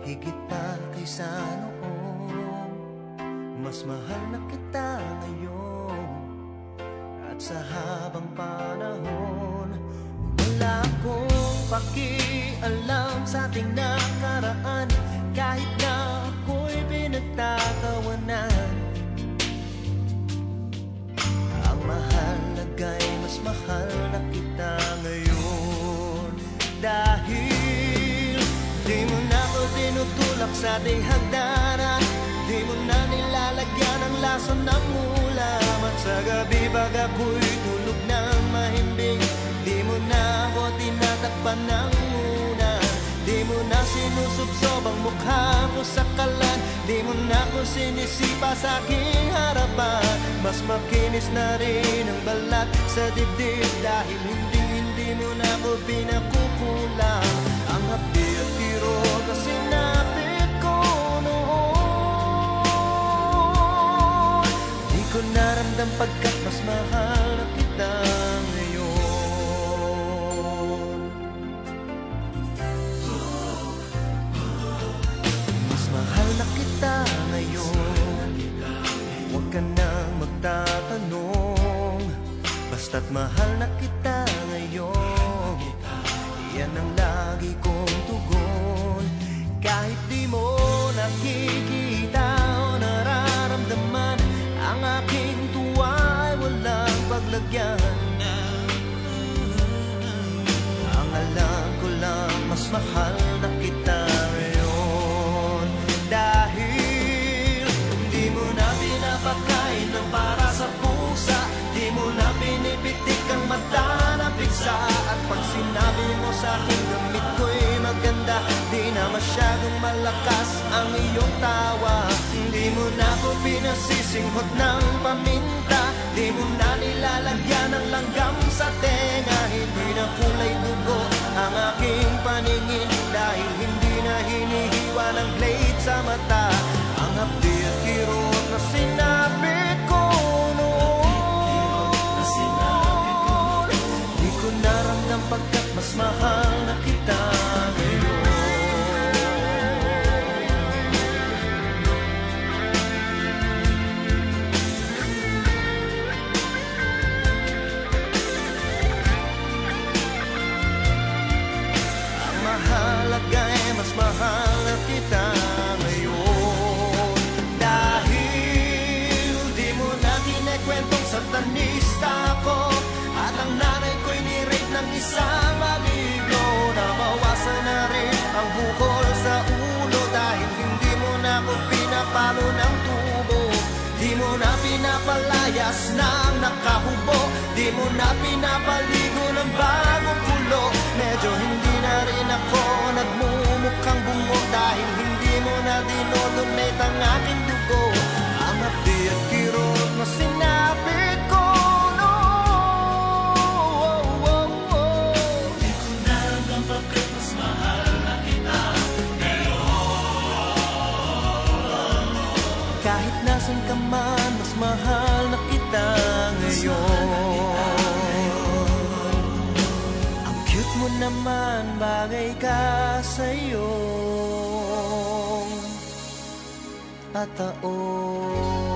higit pa kaysa noon. Mas mahal na kita ngayon, at sa habang panahon wala akong pakialam sa ating nakaraan. Kahit na ako'y pinagtatawanan, ang mahalaga'y mas mahal na kita ngayon. Dahil di mo na ako tinutulak sa ating hagdanan, di mo na nilalagyan ang lason ng ulam. At sa gabi pag ako'y tulog ng mahimbing, di mo na ako tinatakpan ng muna. Di mo na sinusubsob ang mukha mo sa kalan, di mo na ako sinisipa sa aking harapan. Mas makinis na rin ang balat sa dibdib, dahil hindi mo na ako pinakukulang. Ang hapdi at kirot na sinapit ko noon, di ko naramdam pagkat mas mahal na kita ngayon. Mas mahal na kita ngayon, huwag ka nang magtatanong, basta't mahal na kita ngayon. Yan ang lagi kong tugon. Kahit di mo nakikita o nararamdaman, ang aking tuwa ay walang paglagyan. Ang alam ko lang, mas mahal na kita ngayon. Dahil di mo na pinapakain ng para sa pusa, di mo na pinipitik ang mata na piksa. At pag sinabi mo sa akin gamit ko'y maganda, di na masyadong malakas ang iyong tawa. Di mo na ako pinasisinghot ng paminta, di mo na nilalagyan ng langgam sa tenga. Hindi na kulay dugo ang aking paningin, dahil hindi na hinihiwa ng blade sa mata. Ang hapdi at kirot na sinapit ko noon, di ko naramdam pagkat mas mahal na kita ngayon. Ang mahalaga ay mas mahal na kita ngayon. Dahil di mo na kinikwentong satanista ako, at ang nanay ko'y ni-rape ng isang maligno. Nabawasan na rin ang bukol sa ulo, dahil hindi mo na ako pinapalo ng tubo. Di mo na pinapalayas ng nakahubo, di mo na pinapaligo ng bagong kulo. Medyo hindi na rin ako nagmumukhang bungo, dahil hindi mo na dinodonate ang aking dugo. Ang hapdi at kirot na sinapit ko noon, di ko na alam bakit mas mahal na kita ngayon. Kahit nasan ka man, mas mahal na kita ngayon. Ang cute mo naman, bagay ka sa'yo at taon.